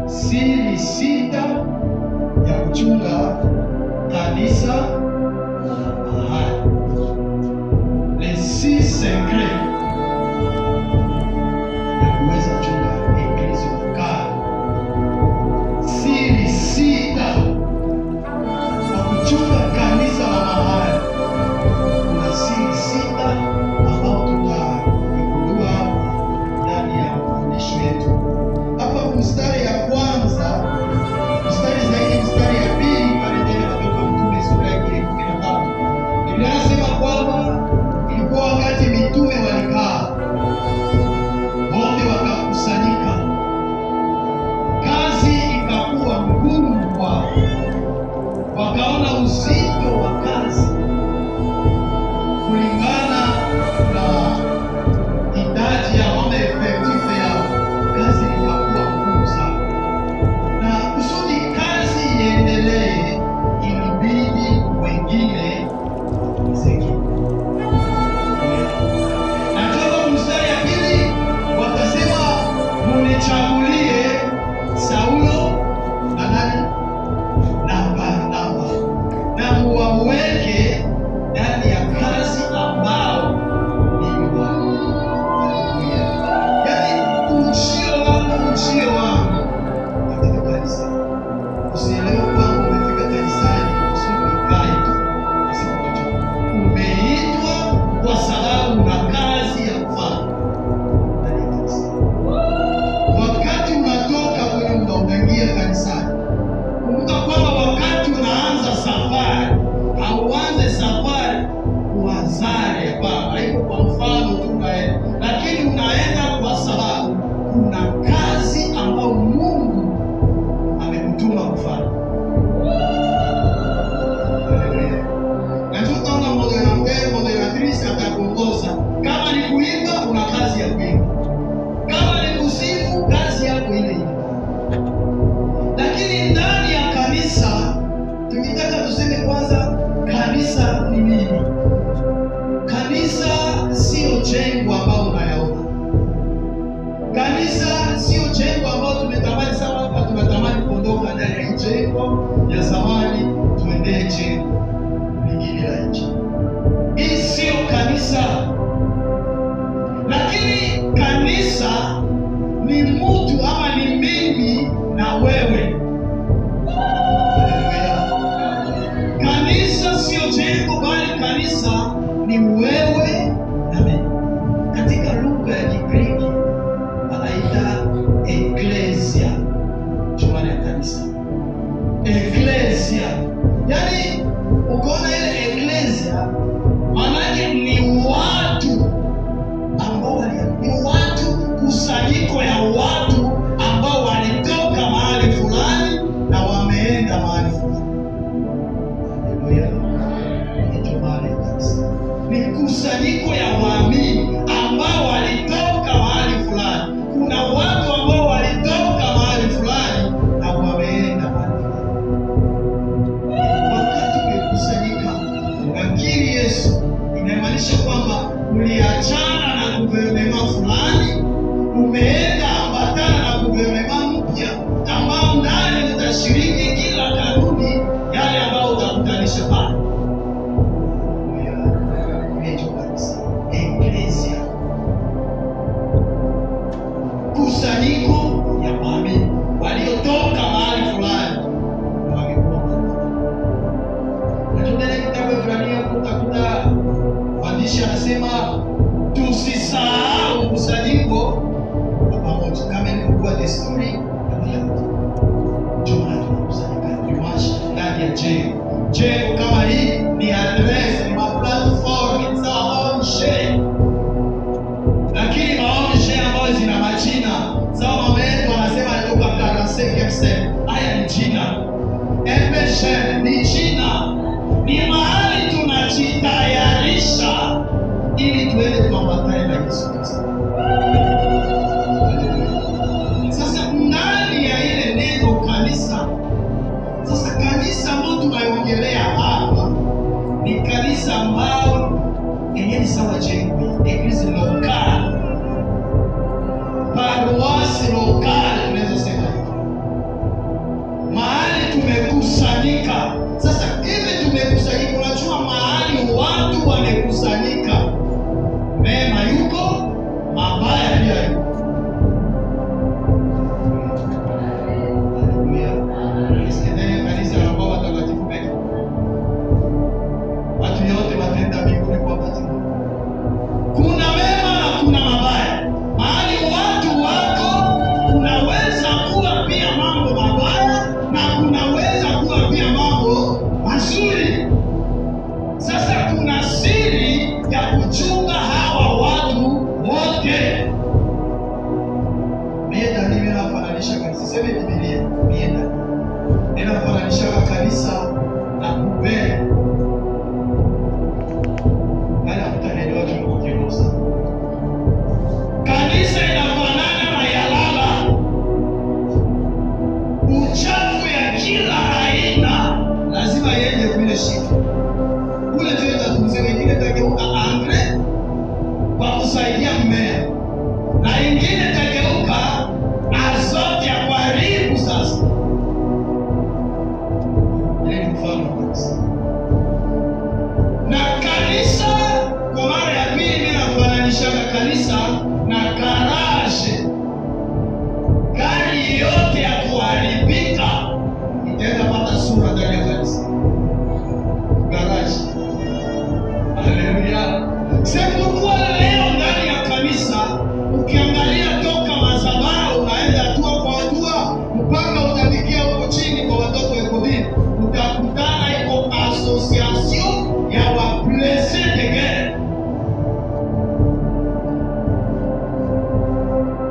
siri sita ya kuchunga kanisa la mahali. Les 6 secrets ya kuweza kuchunga eklezia lokali. Siri sita ya kuchunga kanisa la mahali. Kuna siri sita ambao tutaigundua ndani ya mafundisho yetu. Hapa mstari ya kwanza, mstari zaidi, mstari ya pili pale ndani ya Matendo ya Mitume sura ya 13. Biblia inasema kwamba ilikuwa wakati mitume walikaa, wote wakakusanyika, kazi ikakuwa ngumu kwao, wakaona uzito wa kazi kulingana na hitaji ya mambo efektifu yao. Kazi ikakuwa ngumu sana, na kusudi kazi iendelee ilibidi wengine waziki. Na toka mstari ya pili wakasema, munichagulie Saulo na nani na Barnaba, na muwaweke ndani ya kazi ambao niliwaambia. Yaani ujio wangu katika kanisa. Usielewe kwamba umefika kanisani usikuikae tu. Umeitwa kwa sababu una kazi ya kufanya ndani ya kanisa. Wakati unatoka kwenye unaingia kanisani, kumbuka kwamba wakati unaanza safari, hauanze safari kuwazari ya baba. Haiko kwa mfano tu unaenda, lakini unaenda kwa sababu kuna kazi ambayo Mungu amekutuma kufanya. Na tutaona moderatrice atakuongoza. Kama ni kuimba, una kazi ya kuimba. Kama ni kusifu, kazi yako ile ile. Lakini ndani ya kanisa, tukitaka tuseme kwanza kanisa ni nini? Kanisa sio jengo ambao unayaona. Kanisa sio jengo ambao tumetamani sana hapa, tunatamani kuondoka ndani ya jengo ya zamani tuendee jengo lingine la nje. Hii sio kanisa. Lakini kanisa ni mtu ama ni mimi na wewe. Kanisa sio jengo, bali kanisa ni wewe na mimi. Katika lugha ya Kigiriki wanaita eklesia, jumla ya kanisa. Eklesia, yaani ukiona ile eklesia, maana yake ni watu ambao ni watu, kusanyiko ya watu ambao walitoka mahali fulani na wameenda mahali fulani. Ni kusanyiko ya waamini ambao walitoka mahali fulani. Kuna watu ambao walitoka mahali fulani na wameenda mahali fulani. Wakati umekusanyika ukakiri Yesu, inamaanisha kwamba uliachana na guvernema fulani, umeenda ambatana na guvernema mpya ambao ndani utashiriki kila kanuni yale ambao utakutanisha pale. Eklesia, kusanyiko ya waamini waliotoka mahali fulani na wamekuwa mahali fulani. Ndani ya kitabu fulani utakuta mwandishi anasema tusisahau kusanyiko kwa pamoja, kama ilivyokuwa desturi ya Wayahudi. Jumaa tunakusanyika Jumaa ndani ya jengo